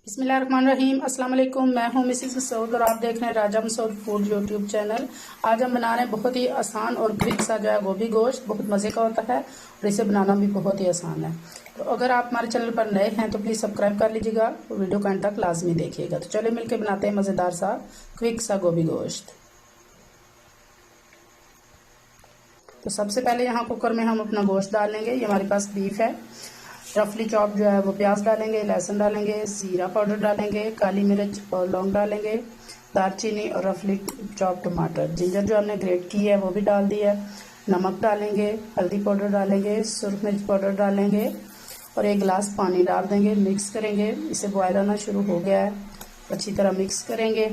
बिस्मिल्लाहिर्रहमानिर्रहीम। अस्सलाम वालेकुम। मैं हूं मिसेस मसूद और आप देख रहे हैं राजा मसूद फूड यूट्यूब चैनल। आज हम बना रहे हैं बहुत ही आसान और क्विक सा जो है गोभी गोश्त। बहुत मज़े का होता है और इसे बनाना भी बहुत ही आसान है। तो अगर आप हमारे चैनल पर नए हैं तो प्लीज़ सब्सक्राइब कर लीजिएगा और वीडियो को अंत तक लाजमी देखिएगा। तो चलिए मिलकर बनाते हैं मज़ेदार सा क्विक सा गोभी गोश्त। तो सबसे पहले यहाँ कुकर में हम अपना गोश्त डाल लेंगे। ये हमारे पास बीफ है। रफली चॉप जो है वो प्याज डालेंगे, लहसुन डालेंगे, जीरा पाउडर डालेंगे, काली मिर्च और लौंग डालेंगे, दालचीनी और रफली चॉप टमाटर, जिंजर जो हमने ग्रेट की है वो भी डाल दी है, नमक डालेंगे, हल्दी पाउडर डालेंगे, सुरख मिर्च पाउडर डालेंगे और 1 गिलास पानी डाल देंगे। मिक्स करेंगे। इसे बॉयल आना शुरू हो गया है, अच्छी तरह मिक्स करेंगे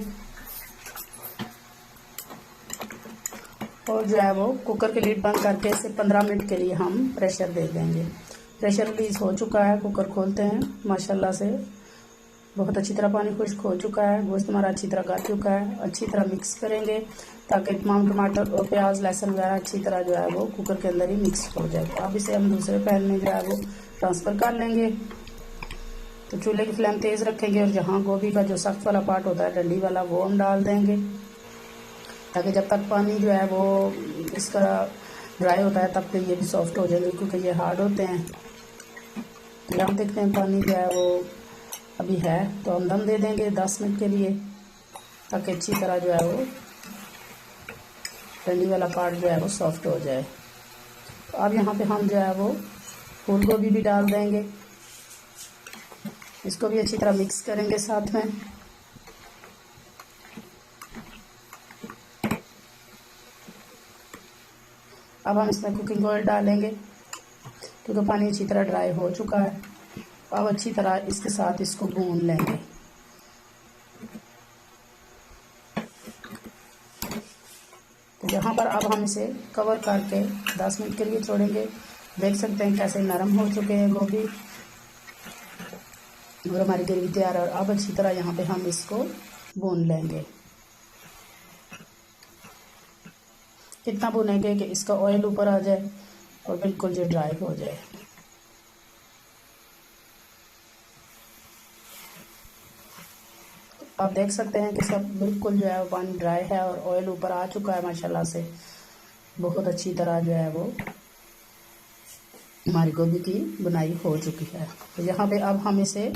और जो है वो कुकर की लीड बंद करके इसे 15 मिनट के लिए हम प्रेशर दे देंगे। प्रेशर रिलीज हो चुका है। कुकर खोलते हैं। माशाल्लाह से बहुत अच्छी तरह पानी खुश्क हो चुका है। गोश्त हमारा अच्छी तरह गल चुका है। अच्छी तरह मिक्स करेंगे ताकि तमाम टमाटर और प्याज लहसुन वगैरह अच्छी तरह जो है वो कुकर के अंदर ही मिक्स हो जाए। तो अब इसे हम दूसरे पैन में जो है वो ट्रांसफ़र कर लेंगे। तो चूल्हे की फ्लेम तेज़ रखेंगे और जहाँ गोभी का जो सख्त वाला पार्ट होता है डंडी वाला वो हम डाल देंगे ताकि जब तक पानी जो है वो इसका ड्राई होता है तब तक ये भी सॉफ्ट हो जाएंगे, क्योंकि ये हार्ड होते हैं। तो हम देखते हैं पानी जो है वो अभी है, तो हम दम दे देंगे 10 मिनट के लिए ताकि अच्छी तरह जो है वो डंडी वाला पार्ट जो है वो सॉफ्ट हो जाए। तो अब यहाँ पे हम जो है वो फूल गोभी भी डाल देंगे। इसको भी अच्छी तरह मिक्स करेंगे साथ में। अब हम इसमें कुकिंग ऑयल डालेंगे क्योंकि पानी अच्छी तरह ड्राई हो चुका है। अब अच्छी तरह इसके साथ इसको भून लेंगे। तो यहाँ पर अब हम इसे कवर करके 10 मिनट के लिए छोड़ेंगे। देख सकते हैं कैसे नरम हो चुके हैं गोभी और हमारी ग्रेवी तैयार है। और अब अच्छी तरह यहाँ पे हम इसको भून लेंगे। कितना भूनेंगे कि इसका ऑयल ऊपर आ जाए और बिल्कुल जो ड्राई हो जाए। आप देख सकते हैं कि सब बिल्कुल जो है वो पानी ड्राई है और ऑयल ऊपर आ चुका है। माशाल्लाह से बहुत अच्छी तरह जो है वो हमारी गोभी की बुनाई हो चुकी है। तो यहाँ पे अब हम इसे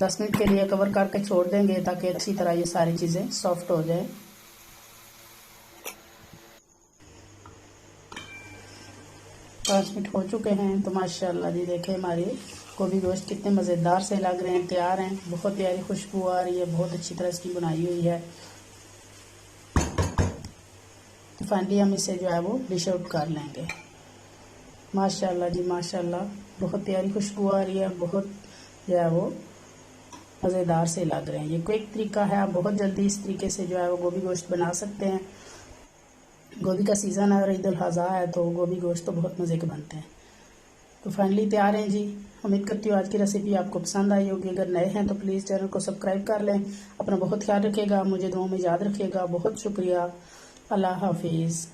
10 मिनट के लिए कवर करके छोड़ देंगे ताकि अच्छी तरह ये सारी चीज़ें सॉफ्ट हो जाए। 5 मिनट हो चुके हैं। तो माशाल्लाह जी देखें हमारे गोभी गोश्त कितने मज़ेदार से लग रहे हैं, तैयार हैं। बहुत प्यारी खुशबू आ रही है, बहुत अच्छी तरह इसकी बनाई हुई है। तो फाइनली हम इसे जो है वो डिश आउट कर लेंगे। माशाल्लाह जी माशाल्लाह बहुत प्यारी खुशबू आ रही है, बहुत जो है वो मज़ेदार से लग रहे हैं। ये क्विक तरीका है, आप बहुत जल्दी इस तरीके से जो है वो गोभी गोश्त बना सकते हैं। गोभी का सीज़न है और ईद उल अज़हा है तो गोभी गोश्त तो बहुत मज़े के बनते हैं। तो फाइनली तैयार हैं जी। उम्मीद करती हूँ आज की रेसिपी आपको पसंद आई होगी। अगर नए हैं तो प्लीज़ चैनल को सब्सक्राइब कर लें। अपना बहुत ख्याल रखिएगा, मुझे दुआओं में याद रखिएगा। बहुत शुक्रिया। अल्लाह हाफिज़।